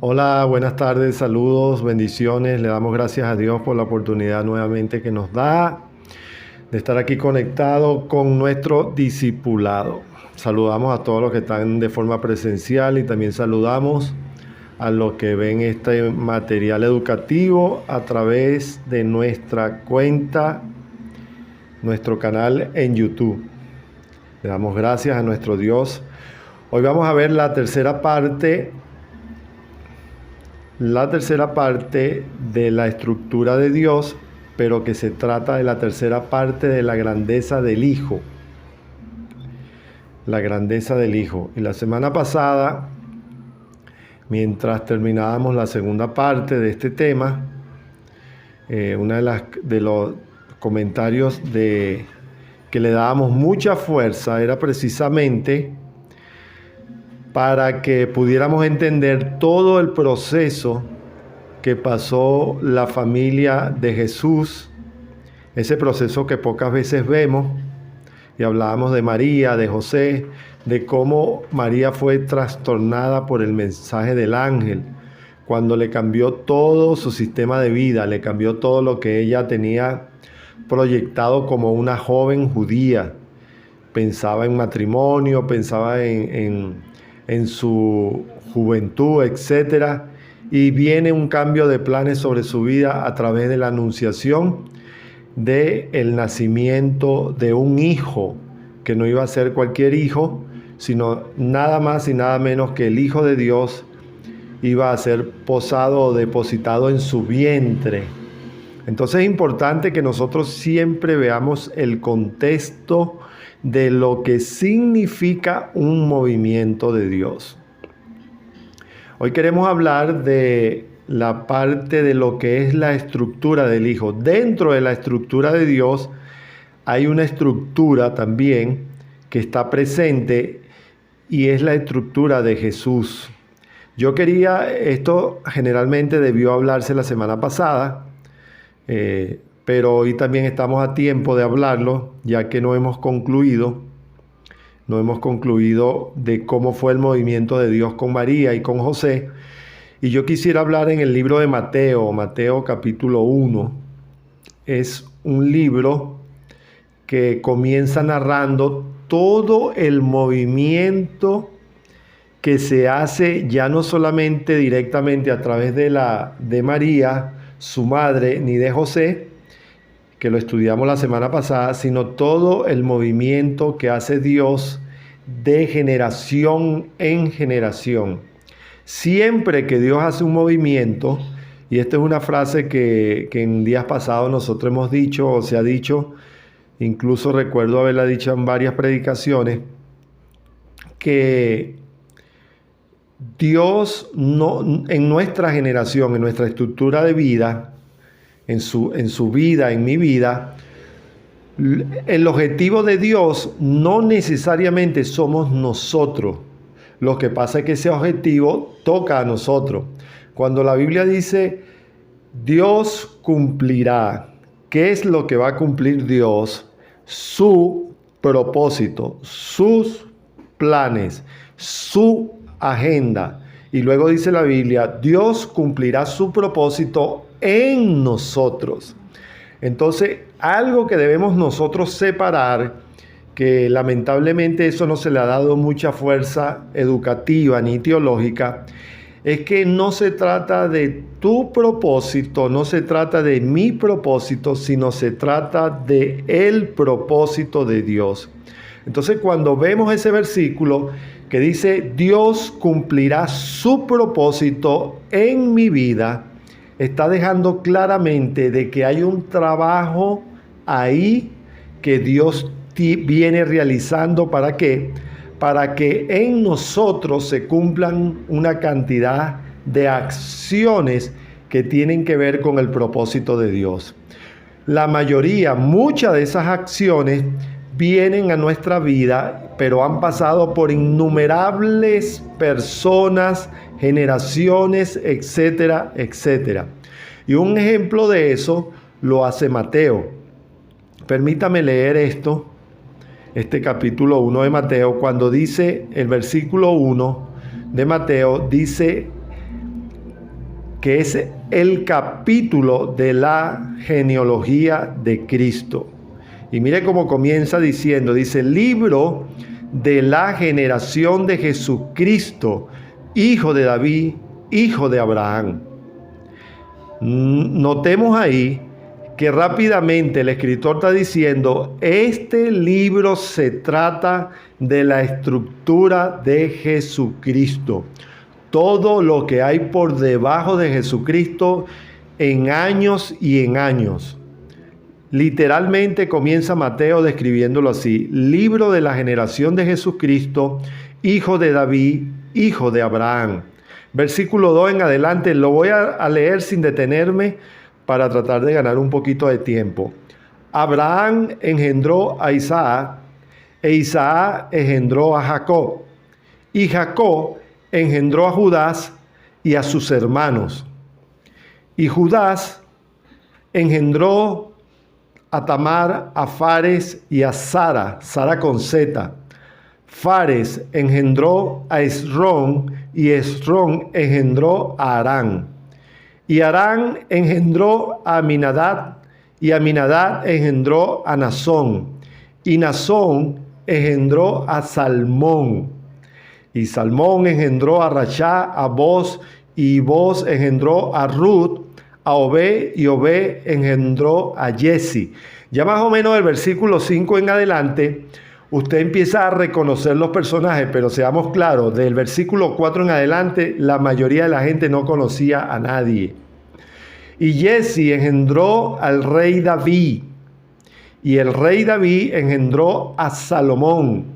Hola, buenas tardes, saludos, bendiciones. Le damos gracias a Dios por la oportunidad nuevamente que nos da de estar aquí conectado con nuestro discipulado. Saludamos a todos los que están de forma presencial y también saludamos a los que ven este material educativo a través de nuestra cuenta, nuestro canal en YouTube. Le damos gracias a nuestro Dios. Hoy vamos a ver la tercera parte de la estructura de Dios, pero que se trata de la tercera parte de la grandeza del Hijo. La grandeza del Hijo. Y la semana pasada, mientras terminábamos la segunda parte de este tema, uno de los comentarios que le dábamos mucha fuerza era precisamente para que pudiéramos entender todo el proceso que pasó la familia de Jesús, ese proceso que pocas veces vemos, y hablábamos de María, de José, de cómo María fue trastornada por el mensaje del ángel, cuando le cambió todo su sistema de vida, le cambió todo lo que ella tenía proyectado como una joven judía. Pensaba en matrimonio, pensaba en su juventud, etc. Y viene un cambio de planes sobre su vida a través de la anunciación del nacimiento de un hijo, que no iba a ser cualquier hijo, sino nada más y nada menos que el Hijo de Dios iba a ser posado o depositado en su vientre. Entonces es importante que nosotros siempre veamos el contexto de lo que significa un movimiento de Dios. Hoy queremos hablar de la parte de lo que es la estructura del Hijo. Dentro de la estructura de Dios hay una estructura también que está presente y es la estructura de Jesús. Esto generalmente debió hablarse la semana pasada, pero hoy también estamos a tiempo de hablarlo, ya que no hemos concluido de cómo fue el movimiento de Dios con María y con José. Y yo quisiera hablar en el libro de Mateo capítulo 1. Es un libro que comienza narrando todo el movimiento que se hace ya no solamente directamente a través de María, su madre, ni de José, que lo estudiamos la semana pasada, sino todo el movimiento que hace Dios de generación en generación. Siempre que Dios hace un movimiento, y esta es una frase que en días pasados nosotros hemos dicho o se ha dicho, incluso recuerdo haberla dicho en varias predicaciones, que Dios no, en nuestra generación, en nuestra estructura de vida, en su vida, en mi vida, el objetivo de Dios no necesariamente somos nosotros. Lo que pasa es que ese objetivo toca a nosotros. Cuando la Biblia dice, Dios cumplirá, ¿qué es lo que va a cumplir Dios? Su propósito, sus planes, su agenda. Y luego dice la Biblia, Dios cumplirá su propósito en nosotros. Entonces, algo que debemos nosotros separar, que lamentablemente eso no se le ha dado mucha fuerza educativa ni teológica, es que no se trata de tu propósito, no se trata de mi propósito, sino se trata de el propósito de Dios. Entonces, cuando vemos ese versículo que dice, Dios cumplirá su propósito en mi vida, está dejando claramente de que hay un trabajo ahí que Dios viene realizando. ¿Para qué? Para que en nosotros se cumplan una cantidad de acciones que tienen que ver con el propósito de Dios. Muchas de esas acciones vienen a nuestra vida, pero han pasado por innumerables personas, generaciones, etcétera, etcétera. Y un ejemplo de eso lo hace Mateo. Permítame leer este capítulo 1 de Mateo, cuando dice el versículo 1 de Mateo, dice, que es el capítulo de la genealogía de Cristo. Y mire cómo comienza diciendo, dice, libro de la generación de Jesucristo, hijo de David, hijo de Abraham. Notemos ahí que rápidamente el escritor está diciendo, este libro se trata de la estructura de Jesucristo. Todo lo que hay por debajo de Jesucristo en años y en años. Literalmente comienza Mateo describiéndolo así, libro de la generación de Jesucristo, hijo de David, hijo de Abraham. Versículo 2 en adelante, lo voy a leer sin detenerme para tratar de ganar un poquito de tiempo. Abraham engendró a Isaac, e Isaac engendró a Jacob, y Jacob engendró a Judás y a sus hermanos. Y Judás engendró a Tamar, a Fares y a Zara, Zara con Z. Fares engendró a Esrón y Esrón engendró a Arán. Y Arán engendró a Aminadab y Aminadab engendró a Nazón. Y Nazón engendró a Salmón. Y Salmón engendró a Rachá, a Boz, y Boz engendró a Ruth, a Obed, y Obed engendró a Jesse. Ya más o menos del versículo 5 en adelante, usted empieza a reconocer los personajes, pero seamos claros, del versículo 4 en adelante, la mayoría de la gente no conocía a nadie. Y Jesse engendró al rey David, y el rey David engendró a Salomón,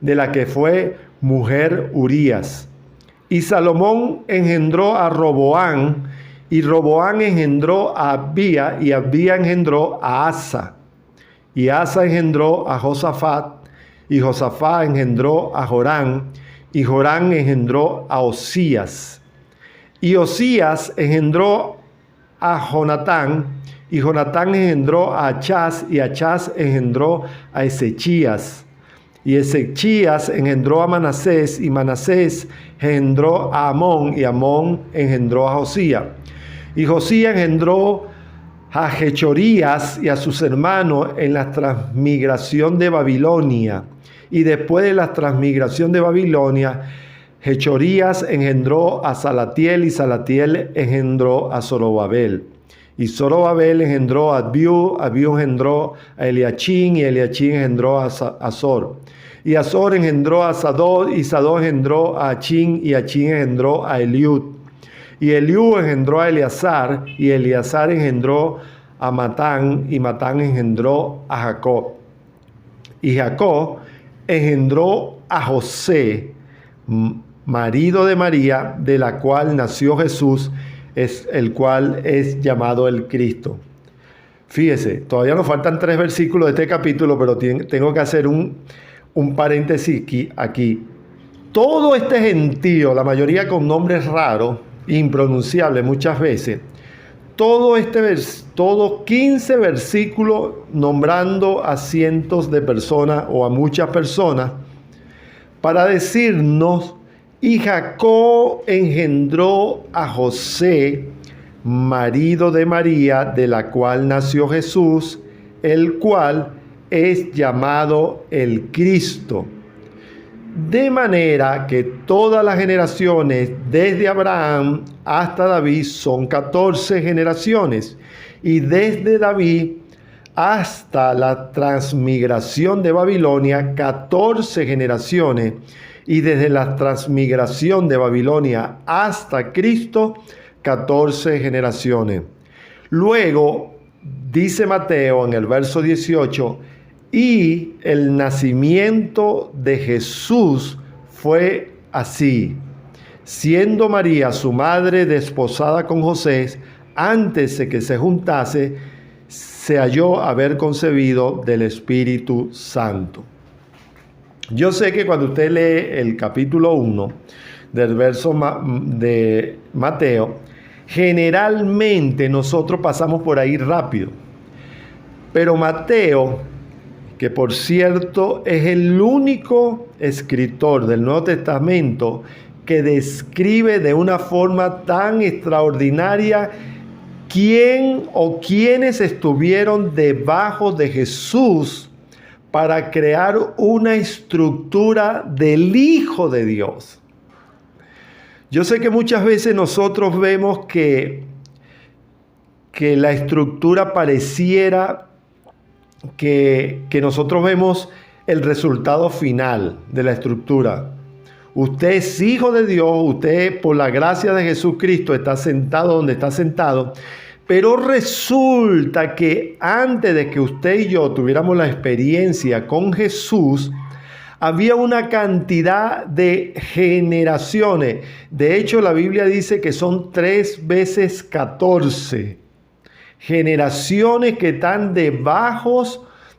de la que fue mujer Urías. Y Salomón engendró a Roboán, y Roboán engendró a Abía, y Abía engendró a Asa. Y Asa engendró a Josafat, y Josafat engendró a Jorán, y Jorán engendró a Osías. Y Osías engendró a Jonatán, y Jonatán engendró a Achaz, y Achaz engendró a Ezechías. Y Ezechías engendró a Manasés, y Manasés engendró a Amón, y Amón engendró a Josías. Y Josías engendró a Jechorías y a sus hermanos en la transmigración de Babilonia. Y después de la transmigración de Babilonia, Jechorías engendró a Salatiel, y Salatiel engendró a Zorobabel. Y Zorobabel engendró a Abiú, Abiú engendró a Eliachín, y Eliachín engendró a Azor. Y Azor engendró a Sadok, y Sadok engendró a Achín, y Achín engendró a Eliud. Y Eliud engendró a Eleazar, y Eleazar engendró a Matán, y Matán engendró a Jacob. Y Jacob engendró a José, marido de María, de la cual nació Jesús, el cual es llamado el Cristo. Fíjese, todavía nos faltan 3 versículos de este capítulo, pero tengo que hacer un paréntesis aquí. Todo este gentío, la mayoría con nombres raros, impronunciables muchas veces, todo 15 versículos nombrando a cientos de personas o a muchas personas para decirnos, y Jacob engendró a José, marido de María, de la cual nació Jesús, el cual es llamado el Cristo. De manera que todas las generaciones, desde Abraham hasta David, son 14 generaciones. Y desde David hasta la transmigración de Babilonia, 14 generaciones. Y desde la transmigración de Babilonia hasta Cristo, 14 generaciones. Luego, dice Mateo en el verso 18, y el nacimiento de Jesús fue así. Siendo María su madre desposada con José, antes de que se juntase, se halló haber concebido del Espíritu Santo. Yo sé que cuando usted lee el capítulo 1 del verso de Mateo, generalmente nosotros pasamos por ahí rápido. Pero Mateo, que por cierto es el único escritor del Nuevo Testamento que describe de una forma tan extraordinaria quién o quiénes estuvieron debajo de Jesús para crear una estructura del Hijo de Dios. Yo sé que muchas veces nosotros vemos que la estructura pareciera que nosotros vemos el resultado final de la estructura. Usted es hijo de Dios, usted por la gracia de Jesucristo está sentado donde está sentado, pero resulta que antes de que usted y yo tuviéramos la experiencia con Jesús, había una cantidad de generaciones. De hecho, la Biblia dice que son 3 veces 14 generaciones que están debajo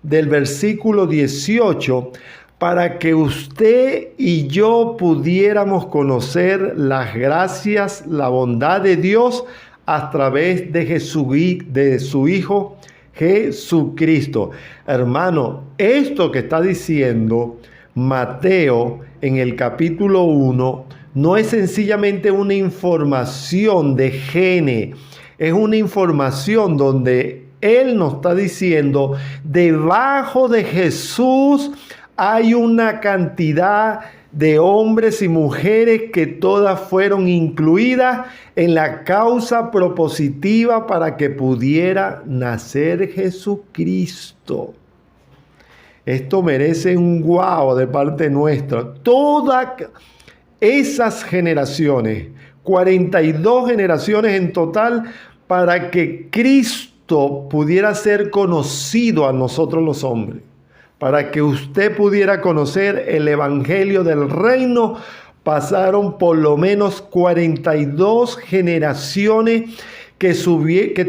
del versículo 18 para que usted y yo pudiéramos conocer las gracias, la bondad de Dios a través de su Hijo Jesucristo. Hermano, esto que está diciendo Mateo en el capítulo 1 no es sencillamente una información de genes, es una información donde Él nos está diciendo, debajo de Jesús hay una cantidad de hombres y mujeres que todas fueron incluidas en la causa propositiva para que pudiera nacer Jesucristo. Esto merece un guau de parte nuestra. Todas esas generaciones, 42 generaciones en total, para que Cristo pudiera ser conocido a nosotros los hombres. Para que usted pudiera conocer el evangelio del reino, pasaron por lo menos 42 generaciones que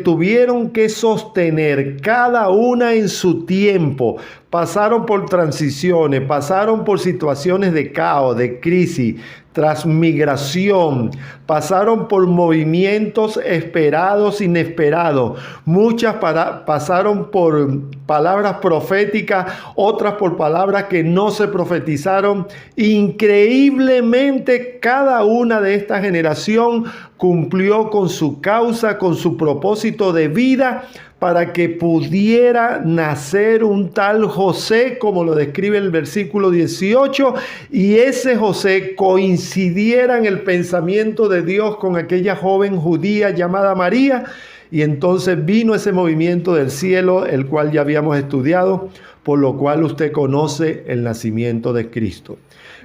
tuvieron que sostener cada una en su tiempo. Pasaron por transiciones, pasaron por situaciones de caos, de crisis, transmigración, pasaron por movimientos esperados, inesperados. Muchas pasaron por palabras proféticas, otras por palabras que no se profetizaron. Increíblemente, cada una de esta generación cumplió con su causa, con su propósito de vida, para que pudiera nacer un tal José, como lo describe el versículo 18, y ese José coincidiera en el pensamiento de Dios con aquella joven judía llamada María, y entonces vino ese movimiento del cielo, el cual ya habíamos estudiado, por lo cual usted conoce el nacimiento de Cristo.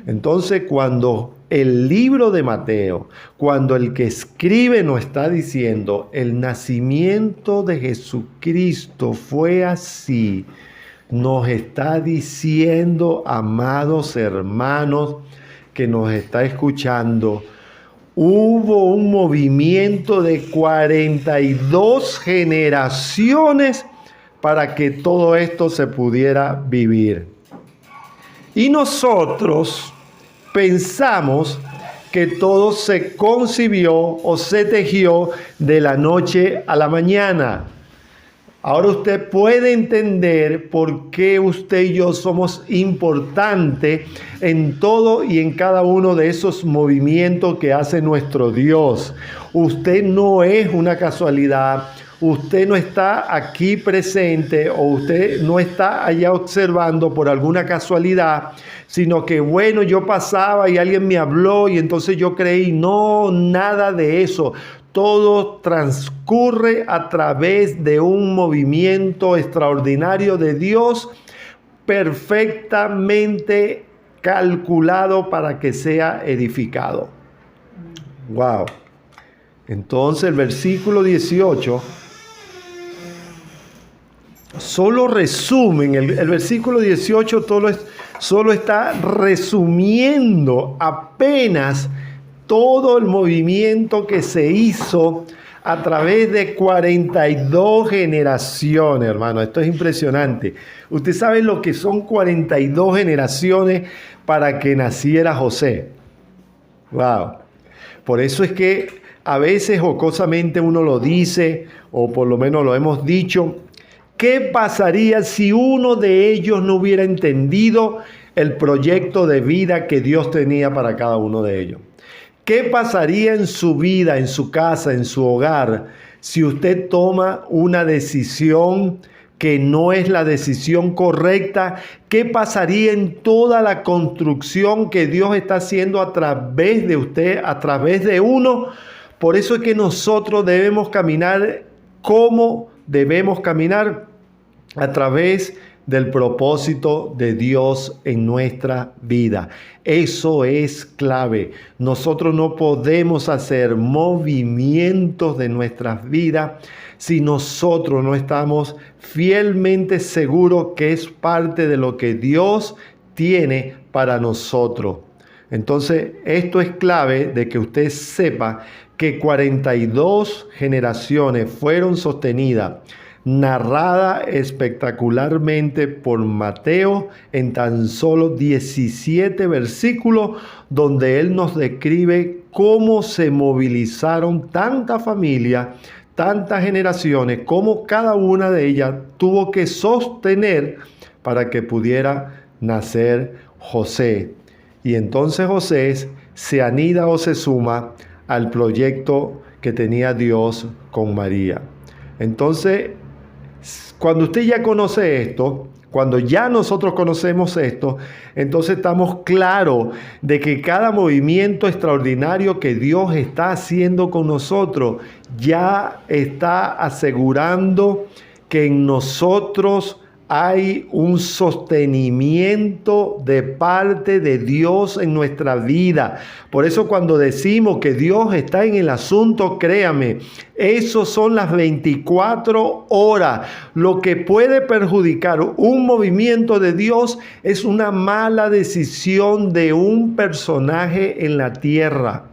Entonces, cuando el libro de Mateo, cuando el que escribe nos está diciendo el nacimiento de Jesucristo fue así, nos está diciendo, amados hermanos que nos está escuchando, hubo un movimiento de 42 generaciones para que todo esto se pudiera vivir. Y nosotros pensamos que todo se concibió o se tejió de la noche a la mañana. Ahora usted puede entender por qué usted y yo somos importantes en todo y en cada uno de esos movimientos que hace nuestro Dios. Usted no es una casualidad. Usted no está aquí presente o usted no está allá observando por alguna casualidad, sino que bueno, yo pasaba y alguien me habló y entonces yo creí. No, nada de eso. Todo transcurre a través de un movimiento extraordinario de Dios, perfectamente calculado para que sea edificado. Wow. Entonces el versículo 18 solo resumen, el versículo 18 solo está resumiendo apenas todo el movimiento que se hizo a través de 42 generaciones, hermano. Esto es impresionante. Usted sabe lo que son 42 generaciones para que naciera José. Wow. Por eso es que a veces jocosamente uno lo dice, o por lo menos lo hemos dicho, ¿qué pasaría si uno de ellos no hubiera entendido el proyecto de vida que Dios tenía para cada uno de ellos? ¿Qué pasaría en su vida, en su casa, en su hogar, si usted toma una decisión que no es la decisión correcta? ¿Qué pasaría en toda la construcción que Dios está haciendo a través de usted, a través de uno? Por eso es que nosotros debemos caminar como debemos caminar, a través del propósito de Dios en nuestra vida. Eso es clave. Nosotros no podemos hacer movimientos de nuestras vidas si nosotros no estamos fielmente seguros que es parte de lo que Dios tiene para nosotros. Entonces, esto es clave de que usted sepa que 42 generaciones fueron sostenidas, narrada espectacularmente por Mateo en tan solo 17 versículos, donde él nos describe cómo se movilizaron tantas familias, tantas generaciones, cómo cada una de ellas tuvo que sostener para que pudiera nacer José. Y entonces José se anida o se suma al proyecto que tenía Dios con María. Entonces, cuando usted ya conoce esto, cuando ya nosotros conocemos esto, entonces estamos claros de que cada movimiento extraordinario que Dios está haciendo con nosotros ya está asegurando que en nosotros hay un sostenimiento de parte de Dios en nuestra vida. Por eso cuando decimos que Dios está en el asunto, créame, eso son las 24 horas. Lo que puede perjudicar un movimiento de Dios es una mala decisión de un personaje en la tierra.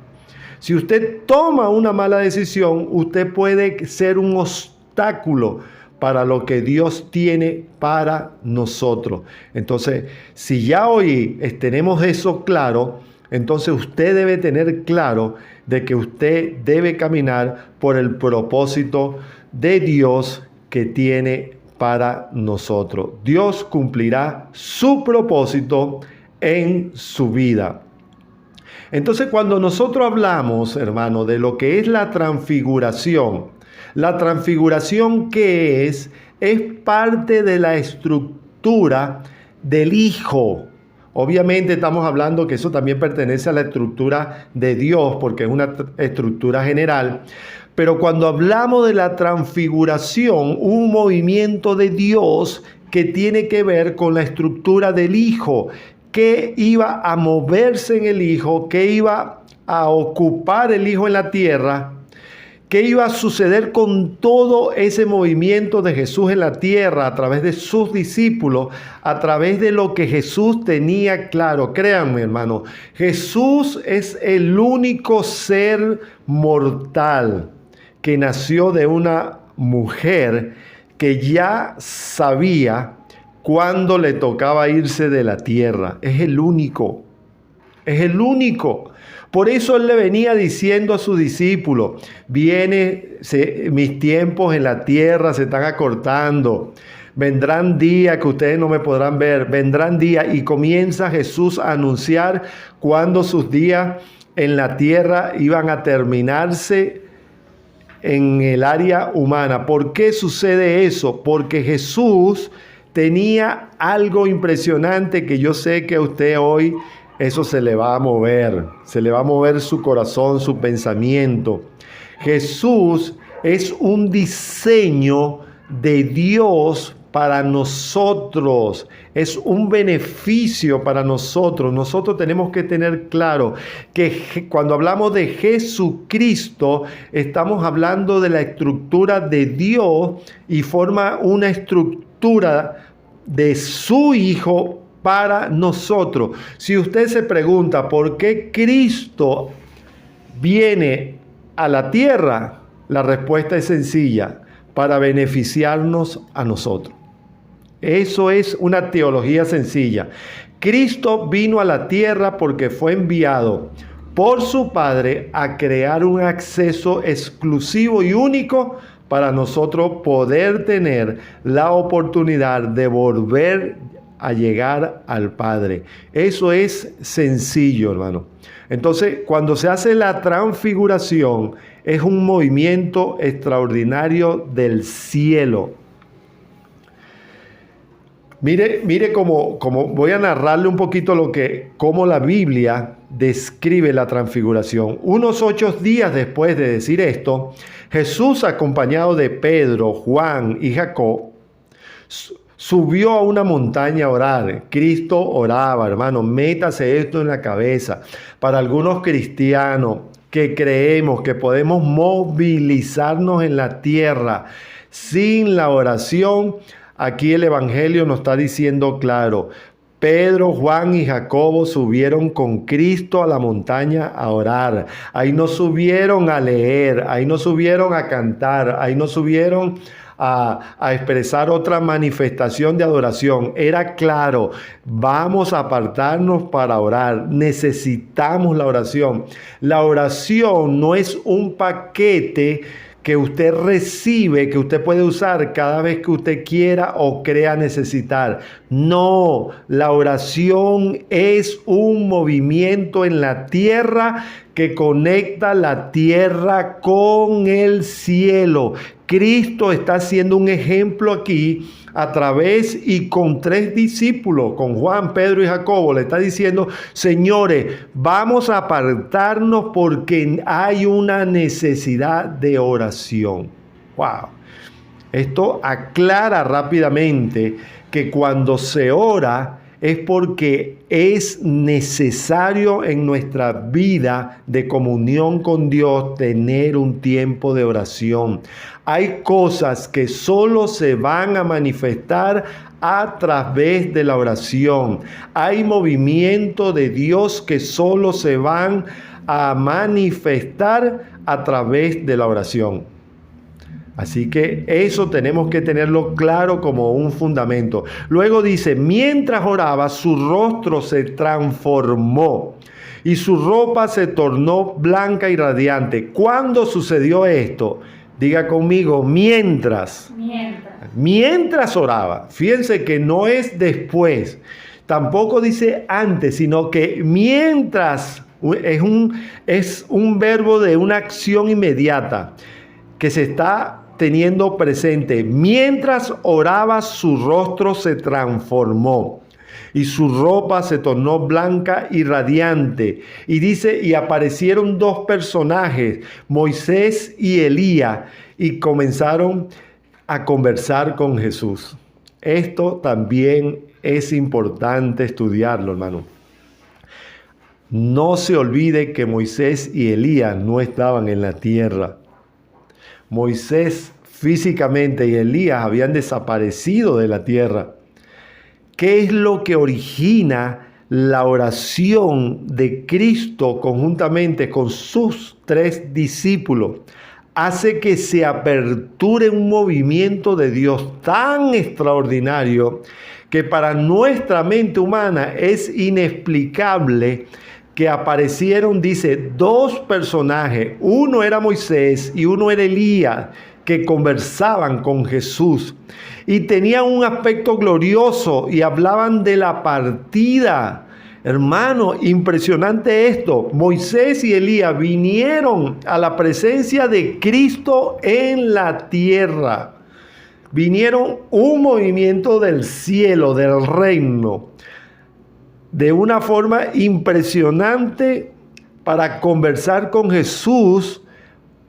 Si usted toma una mala decisión, usted puede ser un obstáculo para lo que Dios tiene para nosotros. Entonces, si ya hoy tenemos eso claro, entonces usted debe tener claro de que usted debe caminar por el propósito de Dios que tiene para nosotros. Dios cumplirá su propósito en su vida. Entonces, cuando nosotros hablamos, hermano, de lo que es la transfiguración, ¿qué es? Es parte de la estructura del Hijo. Obviamente estamos hablando que eso también pertenece a la estructura de Dios, porque es una estructura general. Pero cuando hablamos de la transfiguración, un movimiento de Dios que tiene que ver con la estructura del Hijo, que iba a moverse en el Hijo, que iba a ocupar el Hijo en la tierra. ¿Qué iba a suceder con todo ese movimiento de Jesús en la tierra a través de sus discípulos, a través de lo que Jesús tenía claro? Créanme, hermano, Jesús es el único ser mortal que nació de una mujer que ya sabía cuándo le tocaba irse de la tierra. Es el único. Es el único. Por eso él le venía diciendo a sus discípulos, mis tiempos en la tierra se están acortando. Vendrán días que ustedes no me podrán ver. Vendrán días, y comienza Jesús a anunciar cuando sus días en la tierra iban a terminarse en el área humana. ¿Por qué sucede eso? Porque Jesús tenía algo impresionante que yo sé que a usted hoy eso se le va a mover su corazón, su pensamiento. Jesús es un diseño de Dios para nosotros, es un beneficio para nosotros. Nosotros tenemos que tener claro que cuando hablamos de Jesucristo, estamos hablando de la estructura de Dios y forma una estructura de su Hijo para nosotros. Si usted se pregunta por qué Cristo viene a la tierra, la respuesta es sencilla: para beneficiarnos a nosotros. Eso es una teología sencilla. Cristo vino a la tierra porque fue enviado por su Padre a crear un acceso exclusivo y único para nosotros poder tener la oportunidad de volver a llegar al Padre. Eso es sencillo, hermano. Entonces, cuando se hace la transfiguración, es un movimiento extraordinario del cielo. Mire cómo voy a narrarle un poquito cómo la Biblia describe la transfiguración. Unos 8 días después de decir esto, Jesús, acompañado de Pedro, Juan y Jacob, subió a una montaña a orar. Cristo oraba, hermano, métase esto en la cabeza. Para algunos cristianos que creemos que podemos movilizarnos en la tierra sin la oración, aquí el Evangelio nos está diciendo claro. Pedro, Juan y Jacobo subieron con Cristo a la montaña a orar. Ahí no subieron a leer, ahí no subieron a cantar, ahí no subieron a expresar otra manifestación de adoración. Era claro, vamos a apartarnos para orar. Necesitamos la oración. La oración no es un paquete que usted recibe, que usted puede usar cada vez que usted quiera o crea necesitar. No, la oración es un movimiento en la tierra que conecta la tierra con el cielo. Cristo está haciendo un ejemplo aquí a través y con 3 discípulos, con Juan, Pedro y Jacobo. Le está diciendo, señores, vamos a apartarnos porque hay una necesidad de oración. ¡Wow! Esto aclara rápidamente que cuando se ora es porque es necesario en nuestra vida de comunión con Dios tener un tiempo de oración. Hay cosas que solo se van a manifestar a través de la oración. Hay movimientos de Dios que solo se van a manifestar a través de la oración. Así que eso tenemos que tenerlo claro como un fundamento. Luego dice, mientras oraba, su rostro se transformó y su ropa se tornó blanca y radiante. ¿Cuándo sucedió esto? Diga conmigo, mientras oraba. Fíjense que no es después, tampoco dice antes, sino que mientras es un verbo de una acción inmediata que se está teniendo presente. Mientras oraba, su rostro se transformó y su ropa se tornó blanca y radiante. Y dice, y aparecieron 2 personajes, Moisés y Elías, y comenzaron a conversar con Jesús. Esto también es importante estudiarlo, hermano. No se olvide que Moisés y Elías no estaban en la tierra. Moisés físicamente y Elías habían desaparecido de la tierra. ¿Qué es lo que origina la oración de Cristo conjuntamente con sus 3 discípulos? Hace que se aperture un movimiento de Dios tan extraordinario que para nuestra mente humana es inexplicable que aparecieron, dice, 2 personajes. Uno era Moisés y uno era Elías, que conversaban con Jesús. Y tenían un aspecto glorioso y hablaban de la partida. Hermano, impresionante esto. Moisés y Elías vinieron a la presencia de Cristo en la tierra. Vinieron un movimiento del cielo, del reino, de una forma impresionante para conversar con Jesús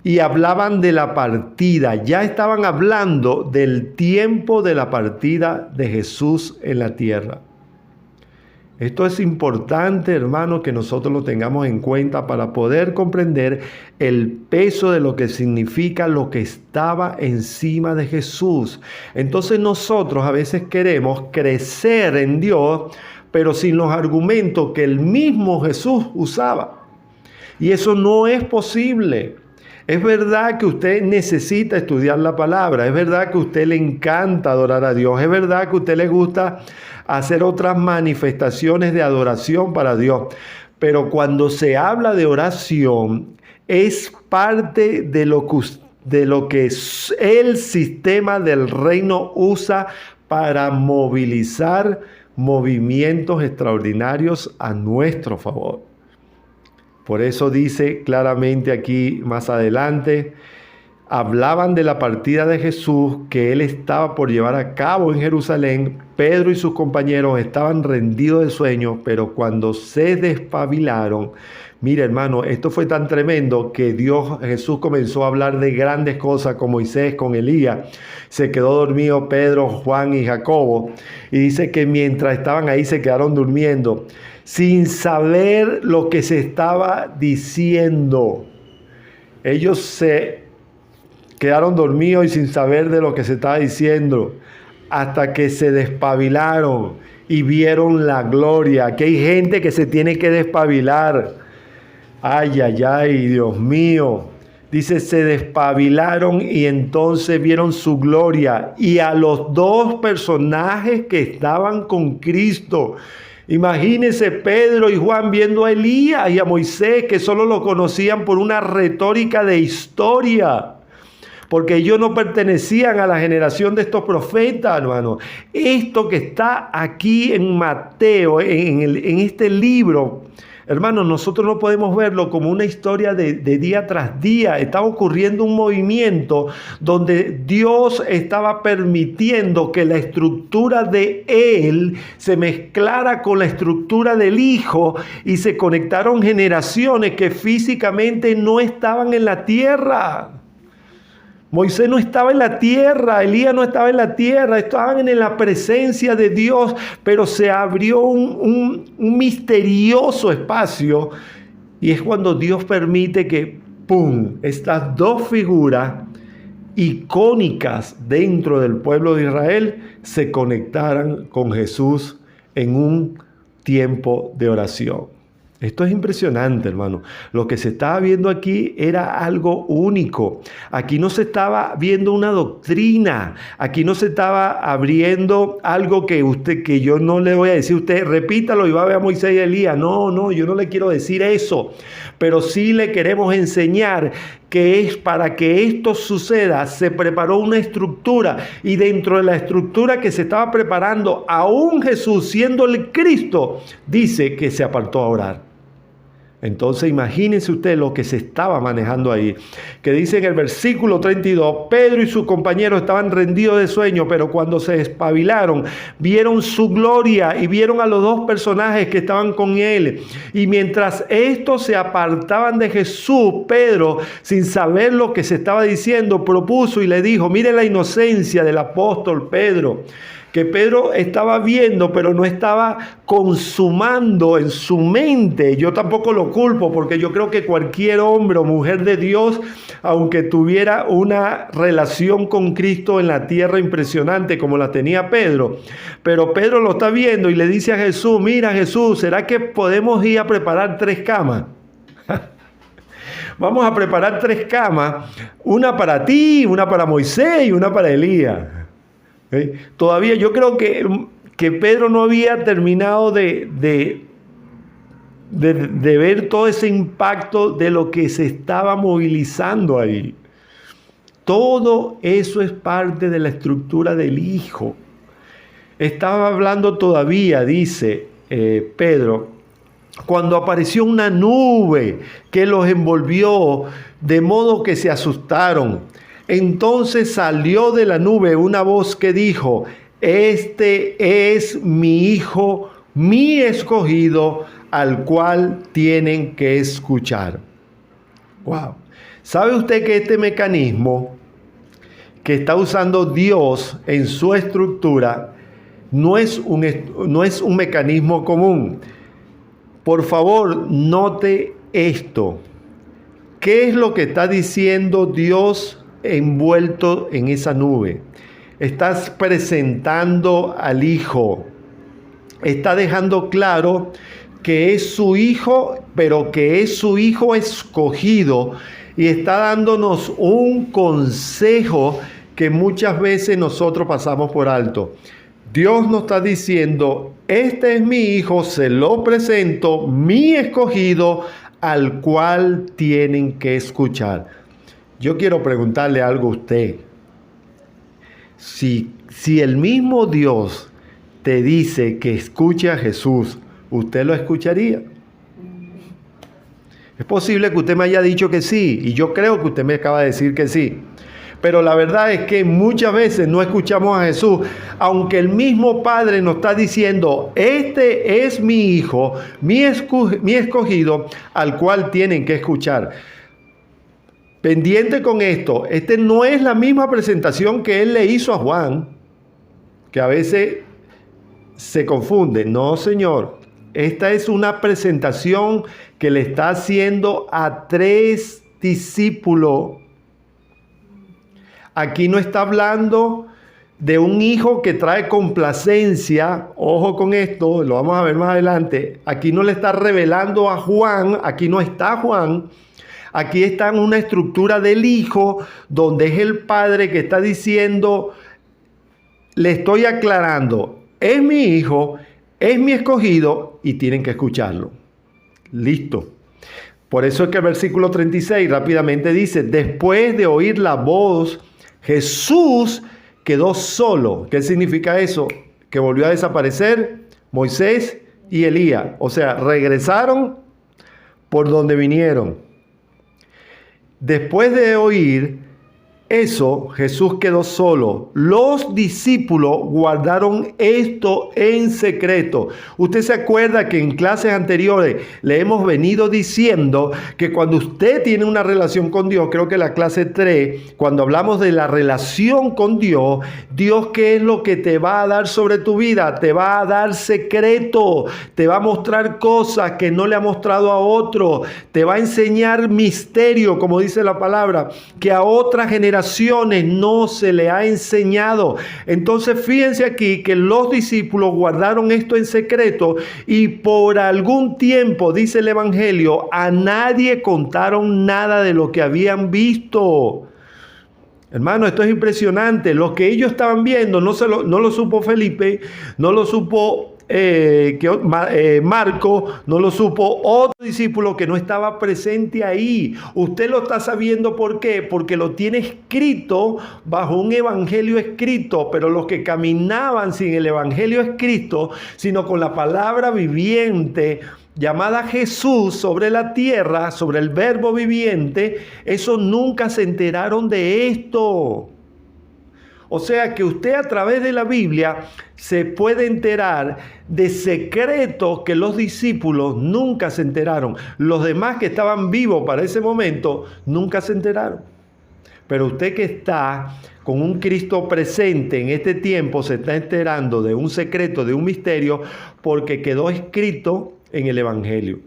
y hablaban de la partida. Ya estaban hablando del tiempo de la partida de Jesús en la tierra. Esto es importante, hermano, que nosotros lo tengamos en cuenta para poder comprender el peso de lo que significa lo que estaba encima de Jesús. Entonces nosotros a veces queremos crecer en Dios, pero sin los argumentos que el mismo Jesús usaba. Y eso no es posible. Es verdad que usted necesita estudiar la palabra. Es verdad que a usted le encanta adorar a Dios. Es verdad que a usted le gusta hacer otras manifestaciones de adoración para Dios. Pero cuando se habla de oración, es parte de lo que el sistema del reino usa para movilizar movimientos extraordinarios a nuestro favor. Por eso dice claramente aquí más adelante, hablaban de la partida de Jesús que él estaba por llevar a cabo en Jerusalén. Pedro y sus compañeros estaban rendidos de sueño, pero cuando se despabilaron, mira hermano, esto fue tan tremendo que Jesús comenzó a hablar de grandes cosas con Moisés, con Elías. Se quedó dormido Pedro, Juan y Jacobo. Y dice que mientras estaban ahí se quedaron durmiendo, sin saber lo que se estaba diciendo. Ellos se quedaron dormidos y sin saber de lo que se estaba diciendo, hasta que se despabilaron y vieron la gloria. Aquí hay gente que se tiene que despabilar. Ay, ay, ay, Dios mío. Dice, se despabilaron y entonces vieron su gloria y a los dos personajes que estaban con Cristo. Imagínense Pedro y Juan viendo a Elías y a Moisés, que solo lo conocían por una retórica de historia, porque ellos no pertenecían a la generación de estos profetas, hermano. Esto que está aquí en Mateo, en este libro, hermano, nosotros no podemos verlo como una historia de día tras día. Estaba ocurriendo un movimiento donde Dios estaba permitiendo que la estructura de Él se mezclara con la estructura del Hijo y se conectaron generaciones que físicamente no estaban en la tierra. Moisés no estaba en la tierra, Elías no estaba en la tierra, estaban en la presencia de Dios, pero se abrió un misterioso espacio y es cuando Dios permite que, ¡pum!, estas dos figuras icónicas dentro del pueblo de Israel se conectaran con Jesús en un tiempo de oración. Esto es impresionante, hermano. Lo que se estaba viendo aquí era algo único. Aquí no se estaba viendo una doctrina. Aquí no se estaba abriendo algo que yo no le voy a decir a usted, repítalo y va a ver a Moisés y Elías. No, yo no le quiero decir eso. Pero sí le queremos enseñar que es para que esto suceda, se preparó una estructura y dentro de la estructura que se estaba preparando, aún Jesús siendo el Cristo, dice que se apartó a orar. Entonces imagínense usted lo que se estaba manejando ahí, que dice en el versículo 32, Pedro y sus compañeros estaban rendidos de sueño, pero cuando se despabilaron, vieron su gloria y vieron a los dos personajes que estaban con él. Y mientras estos se apartaban de Jesús, Pedro, sin saber lo que se estaba diciendo, propuso y le dijo, mire la inocencia del apóstol Pedro, que Pedro estaba viendo, pero no estaba consumando en su mente. Yo tampoco lo culpo, porque yo creo que cualquier hombre o mujer de Dios, aunque tuviera una relación con Cristo en la tierra impresionante como la tenía Pedro, pero Pedro lo está viendo y le dice a Jesús, mira Jesús, ¿será que podemos ir a preparar 3 camas? Vamos a preparar 3 camas, una para ti, una para Moisés y una para Elías. Todavía yo creo que Pedro no había terminado de ver todo ese impacto de lo que se estaba movilizando ahí. Todo eso es parte de la estructura del Hijo. Estaba hablando todavía, dice Pedro, cuando apareció una nube que los envolvió, de modo que se asustaron. Entonces salió de la nube una voz que dijo, este es mi Hijo, mi escogido, al cual tienen que escuchar. Wow. ¿Sabe usted que este mecanismo que está usando Dios en su estructura no es un mecanismo común? Por favor, note esto. ¿Qué es lo que está diciendo Dios envuelto en esa nube? Estás presentando al Hijo. Está dejando claro que es su Hijo, pero que es su Hijo escogido. Y está dándonos un consejo que muchas veces nosotros pasamos por alto. Dios nos está diciendo, este es mi Hijo, se lo presento, mi escogido, al cual tienen que escuchar. Yo quiero preguntarle algo a usted. Si el mismo Dios te dice que escuche a Jesús, ¿usted lo escucharía? Es posible que usted me haya dicho que sí, y yo creo que usted me acaba de decir que sí. Pero la verdad es que muchas veces no escuchamos a Jesús, aunque el mismo Padre nos está diciendo, este es mi hijo, mi escogido, al cual tienen que escuchar. Pendiente con esto, no es la misma presentación que él le hizo a Juan, que a veces se confunde. No, Señor, esta es una presentación que le está haciendo a 3 discípulos. Aquí no está hablando de un hijo que trae complacencia. Ojo con esto, lo vamos a ver más adelante. Aquí no le está revelando a Juan, aquí no está Juan. Aquí está en una estructura del hijo, donde es el padre que está diciendo, le estoy aclarando, es mi hijo, es mi escogido y tienen que escucharlo. Listo. Por eso es que el versículo 36 rápidamente dice, después de oír la voz, Jesús quedó solo. ¿Qué significa eso? Que volvió a desaparecer Moisés y Elías. O sea, regresaron por donde vinieron. Después de oír eso, Jesús quedó solo. Los discípulos guardaron esto en secreto. Usted se acuerda que en clases anteriores le hemos venido diciendo que cuando usted tiene una relación con Dios, creo que la clase 3, cuando hablamos de la relación con Dios, Dios, ¿qué es lo que te va a dar sobre tu vida? Te va a dar secreto, te va a mostrar cosas que no le ha mostrado a otro, te va a enseñar misterio, como dice la palabra, que a otra generación no se le ha enseñado. Entonces fíjense aquí que los discípulos guardaron esto en secreto y por algún tiempo, dice el Evangelio, a nadie contaron nada de lo que habían visto. Hermano, esto es impresionante. Lo que ellos estaban viendo no lo supo Felipe, no lo supo Marco, no lo supo otro discípulo que no estaba presente ahí. Usted lo está sabiendo, ¿por qué? Porque lo tiene escrito bajo un evangelio escrito, pero los que caminaban sin el evangelio escrito, sino con la palabra viviente llamada Jesús sobre la tierra, sobre el verbo viviente, esos nunca se enteraron de esto. O sea que usted a través de la Biblia se puede enterar de secretos que los discípulos nunca se enteraron. Los demás que estaban vivos para ese momento nunca se enteraron. Pero usted que está con un Cristo presente en este tiempo se está enterando de un secreto, de un misterio, porque quedó escrito en el Evangelio.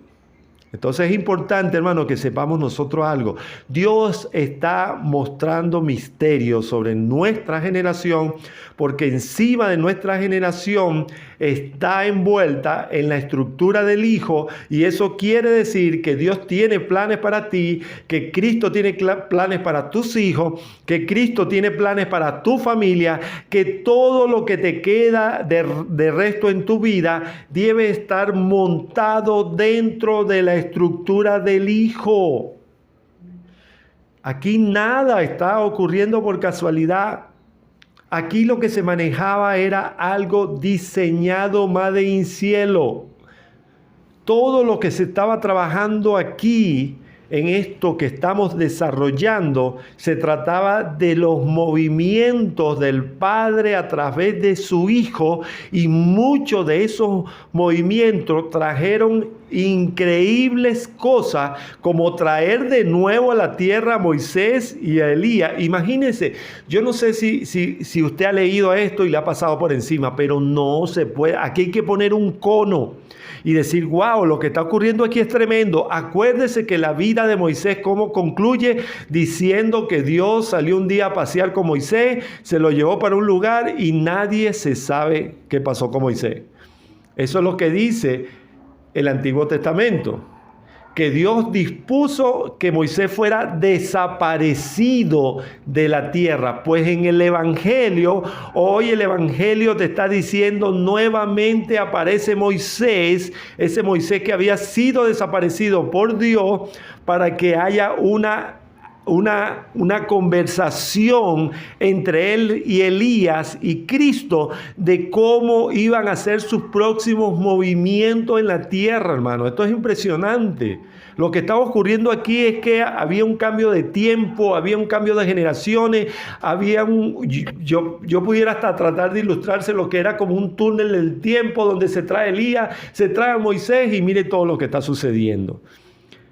Entonces es importante, hermano, que sepamos nosotros algo. Dios está mostrando misterios sobre nuestra generación, porque encima de nuestra generación está envuelta en la estructura del Hijo, y eso quiere decir que Dios tiene planes para ti, que Cristo tiene planes para tus hijos, que Cristo tiene planes para tu familia, que todo lo que te queda de resto en tu vida debe estar montado dentro de la estructura del Hijo. Aquí nada está ocurriendo por casualidad. Aquí lo que se manejaba era algo diseñado Made in Cielo. Todo lo que se estaba trabajando aquí, en esto que estamos desarrollando, se trataba de los movimientos del Padre a través de su Hijo, y muchos de esos movimientos trajeron increíbles cosas, como traer de nuevo a la tierra a Moisés y a Elías. Imagínense, yo no sé si usted ha leído esto y le ha pasado por encima, pero no se puede. Aquí hay que poner un cono y decir, wow, lo que está ocurriendo aquí es tremendo. Acuérdese que la vida de Moisés, ¿cómo concluye? Diciendo que Dios salió un día a pasear con Moisés, se lo llevó para un lugar y nadie se sabe qué pasó con Moisés. Eso es lo que dice el Antiguo Testamento, que Dios dispuso que Moisés fuera desaparecido de la tierra. Pues en el Evangelio, hoy el Evangelio te está diciendo, nuevamente aparece Moisés, ese Moisés que había sido desaparecido por Dios, para que haya una una conversación entre él y Elías y Cristo de cómo iban a ser sus próximos movimientos en la tierra, hermano. Esto es impresionante. Lo que estaba ocurriendo aquí es que había un cambio de tiempo, había un cambio de generaciones, yo pudiera hasta tratar de ilustrarse lo que era como un túnel del tiempo donde se trae Elías, se trae a Moisés y mire todo lo que está sucediendo.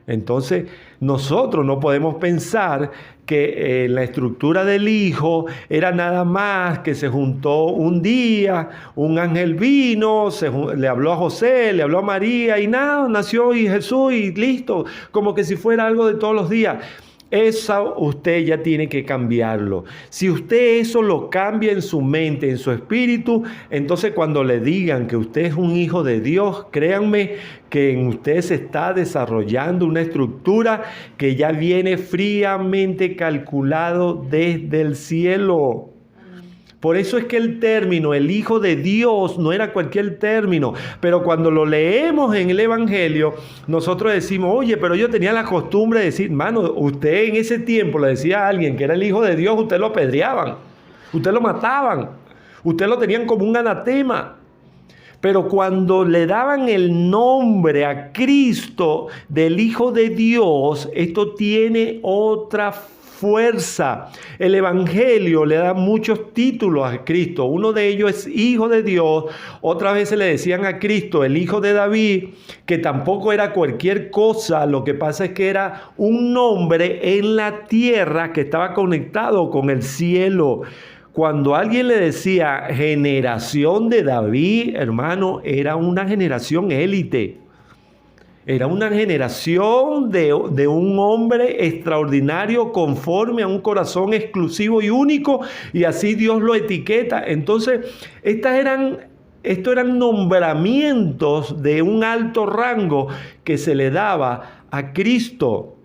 Entonces, nosotros no podemos pensar que la estructura del Hijo era nada más que se juntó un día, un ángel vino, le habló a José, le habló a María y nada, nació y Jesús y listo, como que si fuera algo de todos los días. Eso usted ya tiene que cambiarlo. Si usted eso lo cambia en su mente, en su espíritu, entonces cuando le digan que usted es un hijo de Dios, créanme que en usted se está desarrollando una estructura que ya viene fríamente calculado desde el cielo. Por eso es que el término, el Hijo de Dios, no era cualquier término. Pero cuando lo leemos en el Evangelio, nosotros decimos, oye, pero yo tenía la costumbre de decir, mano, usted en ese tiempo le decía a alguien que era el Hijo de Dios, usted lo apedreaban, usted lo mataban, usted lo tenían como un anatema. Pero cuando le daban el nombre a Cristo del Hijo de Dios, esto tiene otra fuerza. El Evangelio le da muchos títulos a Cristo. Uno de ellos es Hijo de Dios. Otras veces le decían a Cristo el Hijo de David, que tampoco era cualquier cosa. Lo que pasa es que era un nombre en la tierra que estaba conectado con el cielo. Cuando alguien le decía generación de David, hermano, era una generación élite. Era una generación de un hombre extraordinario conforme a un corazón exclusivo y único, y así Dios lo etiqueta. Entonces, estos eran nombramientos de un alto rango que se le daba a Cristo.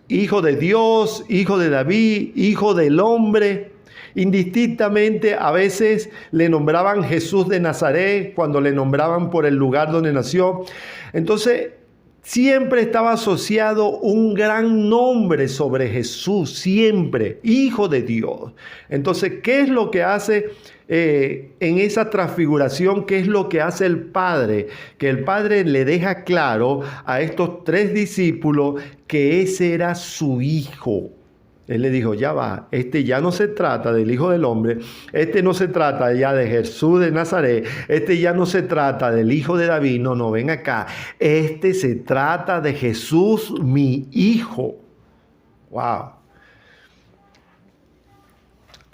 Hijo de Dios, Hijo de David, Hijo del hombre. Indistintamente, a veces le nombraban Jesús de Nazaret cuando le nombraban por el lugar donde nació. Entonces, siempre estaba asociado un gran nombre sobre Jesús, siempre, Hijo de Dios. Entonces, ¿qué es lo que hace en esa transfiguración? ¿Qué es lo que hace el Padre? Que el Padre le deja claro a estos 3 discípulos que ese era su Hijo. Él le dijo, ya va, ya no se trata del Hijo del Hombre, no se trata ya de Jesús de Nazaret, ya no se trata del Hijo de David, no, ven acá, se trata de Jesús, mi Hijo. Wow.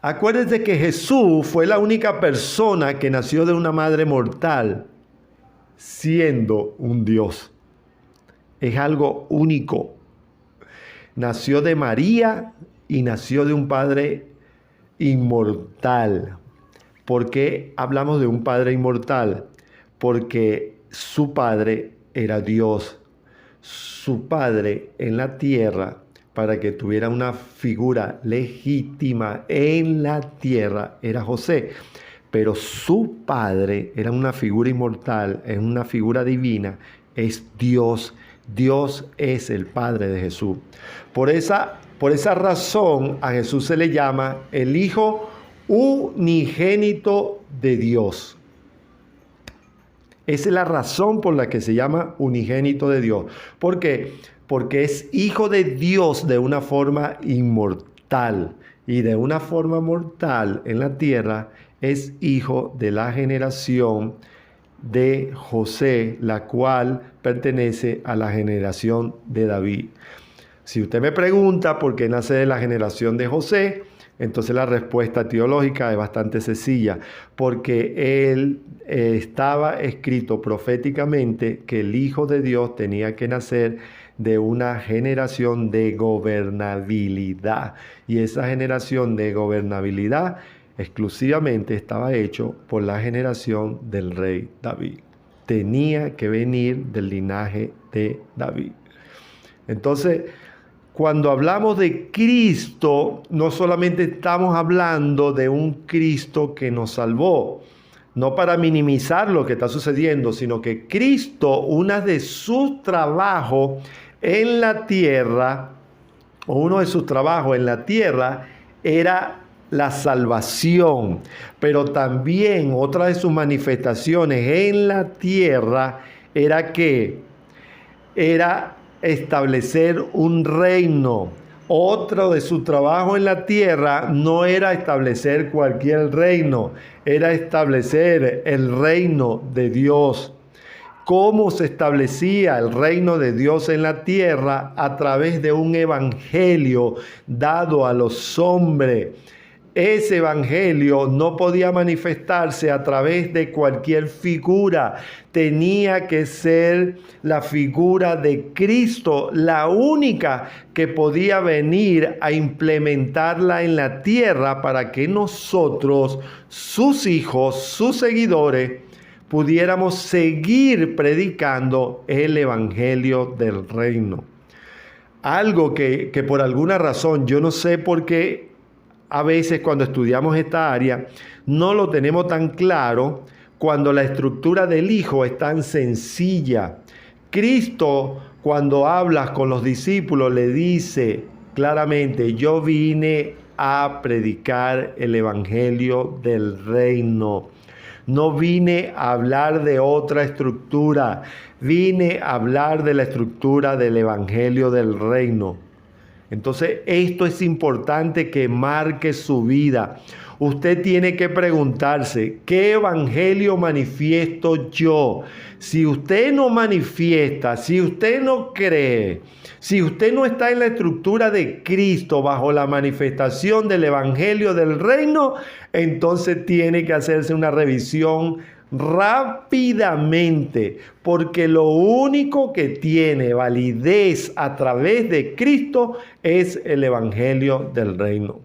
Acuérdense que Jesús fue la única persona que nació de una madre mortal, siendo un Dios. Es algo único. Nació de María y nació de un padre inmortal. ¿Por qué hablamos de un padre inmortal? Porque su padre era Dios. Su padre en la tierra, para que tuviera una figura legítima en la tierra, era José. Pero su padre era una figura inmortal, es una figura divina, es Dios. Dios es el Padre de Jesús. Por esa razón a Jesús se le llama el Hijo unigénito de Dios. Esa es la razón por la que se llama unigénito de Dios. ¿Por qué? Porque es hijo de Dios de una forma inmortal. Y de una forma mortal en la tierra es hijo de la generación de José, la cual pertenece a la generación de David. Si usted me pregunta por qué nace de la generación de José, entonces la respuesta teológica es bastante sencilla, porque él estaba escrito proféticamente que el Hijo de Dios tenía que nacer de una generación de gobernabilidad, y esa generación de gobernabilidad exclusivamente estaba hecho por la generación del rey David. Tenía que venir del linaje de David. Entonces, cuando hablamos de Cristo, no solamente estamos hablando de un Cristo que nos salvó, no para minimizar lo que está sucediendo, sino que Cristo, una de sus trabajos en la tierra, o uno de sus trabajos en la tierra era la salvación, pero también otra de sus manifestaciones en la tierra era que era establecer un reino. Otro de su trabajo en la tierra no era establecer cualquier reino, era establecer el reino de Dios. ¿Cómo se establecía el reino de Dios en la tierra? A través de un evangelio dado a los hombres. Ese evangelio no podía manifestarse a través de cualquier figura. Tenía que ser la figura de Cristo, la única que podía venir a implementarla en la tierra para que nosotros, sus hijos, sus seguidores, pudiéramos seguir predicando el evangelio del reino. Algo que por alguna razón, yo no sé por qué, a veces cuando estudiamos esta área no lo tenemos tan claro cuando la estructura del Hijo es tan sencilla. Cristo, cuando habla con los discípulos, le dice claramente: yo vine a predicar el evangelio del reino. No vine a hablar de otra estructura, vine a hablar de la estructura del evangelio del reino. Entonces, esto es importante que marque su vida. Usted tiene que preguntarse, ¿qué evangelio manifiesto yo? Si usted no manifiesta, si usted no cree, si usted no está en la estructura de Cristo bajo la manifestación del evangelio del reino, entonces tiene que hacerse una revisión rápidamente, porque lo único que tiene validez a través de Cristo es el evangelio del reino.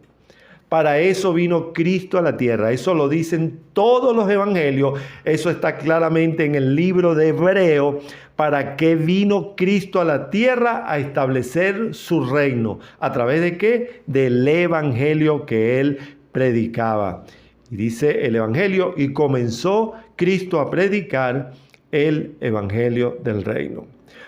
Para eso vino Cristo a la tierra. Eso lo dicen todos los evangelios. Eso está claramente en el libro de Hebreo. ¿Para qué vino Cristo a la tierra? A establecer su reino. ¿A través de qué? Del evangelio que él predicaba. Y dice el evangelio: y comenzó Cristo a predicar el evangelio del reino.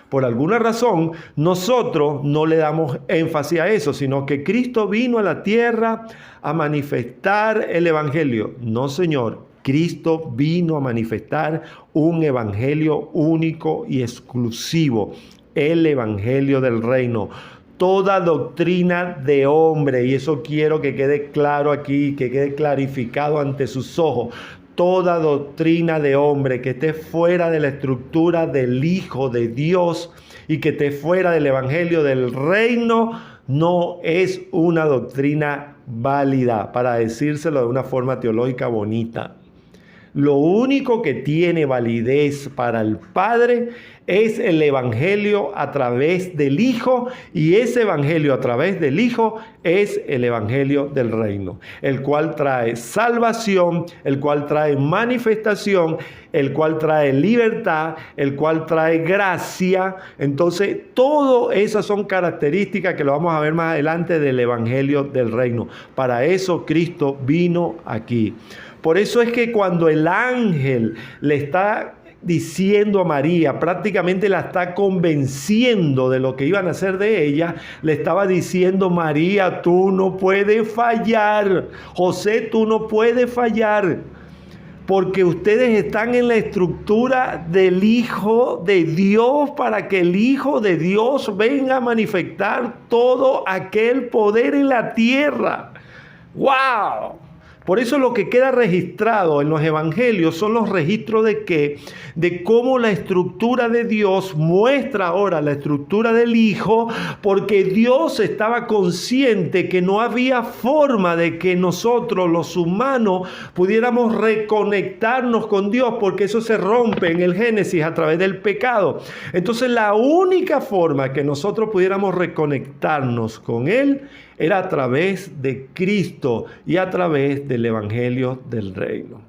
Por alguna razón, nosotros no le damos énfasis a eso, sino que Cristo vino a la tierra a manifestar el evangelio. No, Señor, Cristo vino a manifestar un evangelio único y exclusivo, el evangelio del reino. Toda doctrina de hombre, y eso quiero que quede claro aquí, que quede clarificado ante sus ojos. Toda doctrina de hombre que esté fuera de la estructura del Hijo de Dios y que esté fuera del evangelio del reino, no es una doctrina válida, para decírselo de una forma teológica bonita. Lo único que tiene validez para el Padre es el evangelio a través del Hijo, y ese evangelio a través del Hijo es el evangelio del reino, el cual trae salvación, el cual trae manifestación, el cual trae libertad, el cual trae gracia. Entonces, todas esas son características que lo vamos a ver más adelante del evangelio del reino. Para eso Cristo vino aquí. Por eso es que cuando el ángel le está diciendo a María, prácticamente la está convenciendo de lo que iban a hacer de ella, le estaba diciendo: María, tú no puedes fallar. José, tú no puedes fallar, porque ustedes están en la estructura del Hijo de Dios, para que el Hijo de Dios venga a manifestar todo aquel poder en la tierra. ¡Wow! Por eso lo que queda registrado en los evangelios son los registros de qué, de cómo la estructura de Dios muestra ahora la estructura del Hijo, porque Dios estaba consciente que no había forma de que nosotros los humanos pudiéramos reconectarnos con Dios, porque eso se rompe en el Génesis a través del pecado. Entonces la única forma que nosotros pudiéramos reconectarnos con Él era a través de Cristo y a través del evangelio del reino.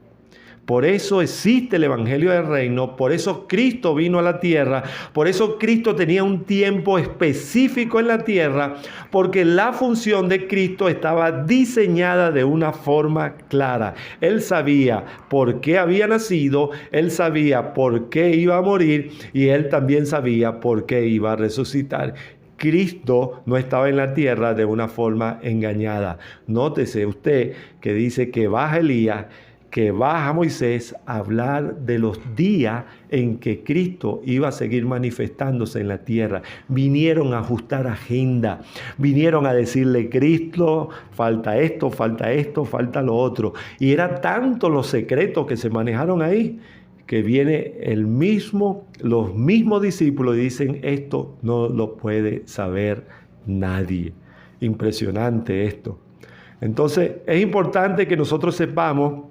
Por eso existe el evangelio del reino, por eso Cristo vino a la tierra, por eso Cristo tenía un tiempo específico en la tierra, porque la función de Cristo estaba diseñada de una forma clara. Él sabía por qué había nacido, Él sabía por qué iba a morir, y Él también sabía por qué iba a resucitar. Cristo no estaba en la tierra de una forma engañada. Nótese usted que dice que baja Elías, que baja Moisés a hablar de los días en que Cristo iba a seguir manifestándose en la tierra. Vinieron a ajustar agenda, vinieron a decirle: Cristo, falta esto, falta lo otro. Y era tanto los secretos que se manejaron ahí, que viene los mismos discípulos y dicen: esto no lo puede saber nadie. Impresionante esto. Entonces es importante que nosotros sepamos,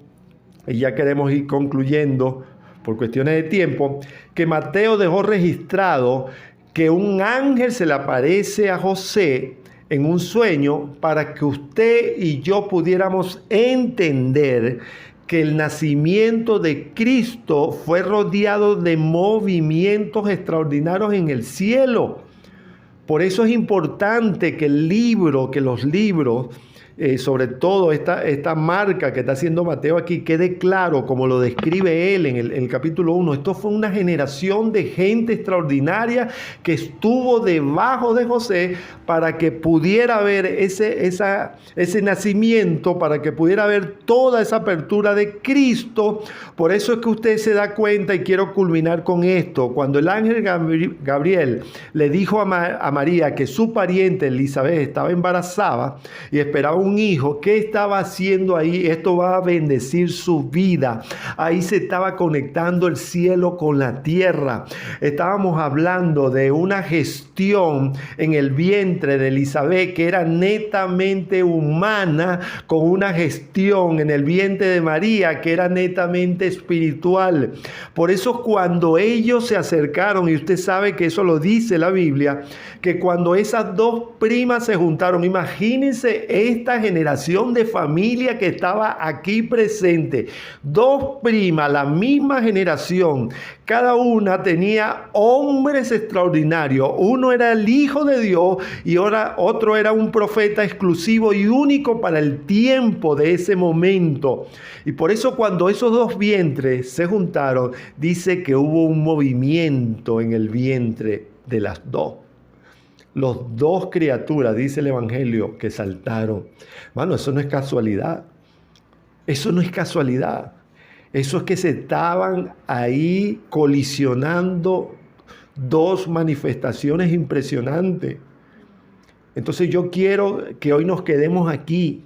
y ya queremos ir concluyendo por cuestiones de tiempo, que Mateo dejó registrado que un ángel se le aparece a José en un sueño para que usted y yo pudiéramos entender que el nacimiento de Cristo fue rodeado de movimientos extraordinarios en el cielo. Por eso es importante que los libros, sobre todo esta marca que está haciendo Mateo aquí, quede claro como lo describe él en el capítulo 1. Esto fue una generación de gente extraordinaria que estuvo debajo de José para que pudiera ver ese nacimiento, para que pudiera ver toda esa apertura de Cristo. Por eso es que usted se da cuenta, y quiero culminar con esto, cuando el ángel Gabriel le dijo a María que su pariente Elizabeth estaba embarazada y esperaba un hijo. ¿Qué estaba haciendo ahí? Esto va a bendecir su vida. Ahí se estaba conectando el cielo con la tierra. Estábamos hablando de una gestión en el vientre de Elizabeth que era netamente humana, con una gestión en el vientre de María que era netamente espiritual. Por eso cuando ellos se acercaron, y usted sabe que eso lo dice la Biblia, que cuando esas dos primas se juntaron, imagínense esta generación de familia que estaba aquí presente. Dos primas, la misma generación. Cada una tenía hombres extraordinarios. Uno era el Hijo de Dios y otro era un profeta exclusivo y único para el tiempo de ese momento. Y por eso cuando esos dos vientres se juntaron, dice que hubo un movimiento en el vientre de las dos. Los dos criaturas, dice el Evangelio, que saltaron. Mano, eso no es casualidad. Eso no es casualidad. Eso es que se estaban ahí colisionando dos manifestaciones impresionantes. Entonces yo quiero que hoy nos quedemos aquí.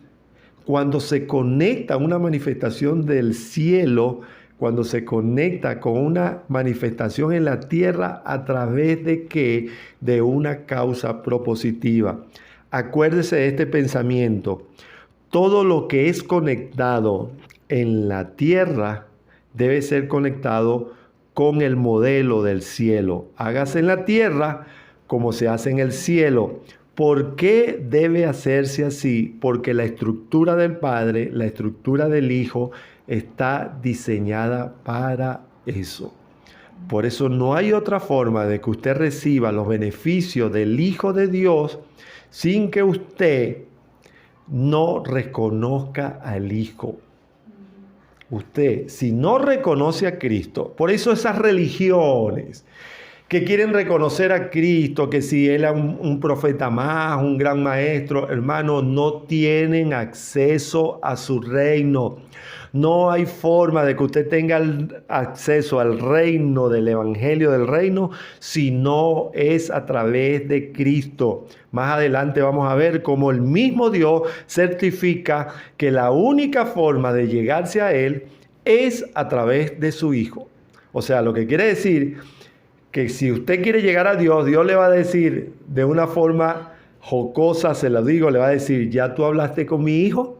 Cuando se conecta una manifestación del cielo, cuando se conecta con una manifestación en la tierra, ¿a través de qué? De una causa propositiva. Acuérdese de este pensamiento. Todo lo que es conectado en la tierra debe ser conectado con el modelo del cielo. Hágase en la tierra como se hace en el cielo. ¿Por qué debe hacerse así? Porque la estructura del Padre, la estructura del Hijo, está diseñada para eso. Por eso no hay otra forma de que usted reciba los beneficios del Hijo de Dios sin que usted no reconozca al Hijo. Usted, si no reconoce a Cristo, por eso esas religiones que quieren reconocer a Cristo, que si Él es un profeta más, un gran maestro, hermano, no tienen acceso a su reino. No hay forma de que usted tenga acceso al reino del Evangelio del reino si no es a través de Cristo. Más adelante vamos a ver cómo el mismo Dios certifica que la única forma de llegarse a Él es a través de su Hijo. O sea, lo que quiere decir que si usted quiere llegar a Dios, Dios le va a decir de una forma jocosa, se lo digo, le va a decir: ¿ya tú hablaste con mi hijo?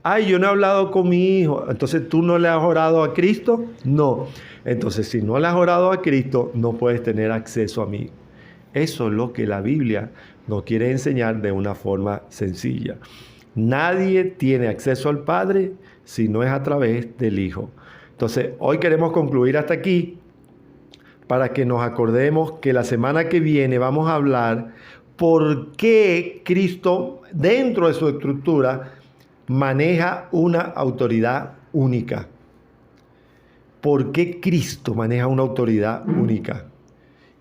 Ay, yo no he hablado con mi hijo. Entonces, ¿tú no le has orado a Cristo? No. Entonces, si no le has orado a Cristo, no puedes tener acceso a mí. Eso es lo que la Biblia nos quiere enseñar de una forma sencilla. Nadie tiene acceso al Padre si no es a través del Hijo. Entonces, hoy queremos concluir hasta aquí, para que nos acordemos que la semana que viene vamos a hablar por qué Cristo, dentro de su estructura, maneja una autoridad única. ¿Por qué Cristo maneja una autoridad única?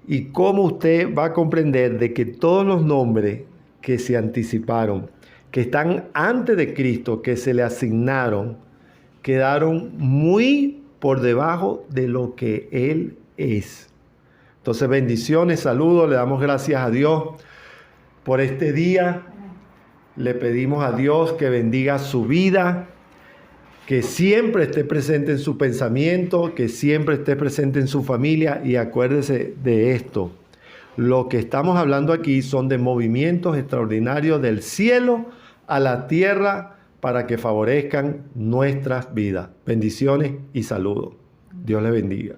y cómo usted va a comprender de que todos los nombres que se anticiparon, que están antes de Cristo, que se le asignaron, quedaron muy por debajo de lo que Él es. Entonces, bendiciones, saludos, le damos gracias a Dios por este día. Le pedimos a Dios que bendiga su vida, que siempre esté presente en su pensamiento, que siempre esté presente en su familia. Y acuérdese de esto: lo que estamos hablando aquí son de movimientos extraordinarios del cielo a la tierra para que favorezcan nuestras vidas. Bendiciones y saludos. Dios le bendiga.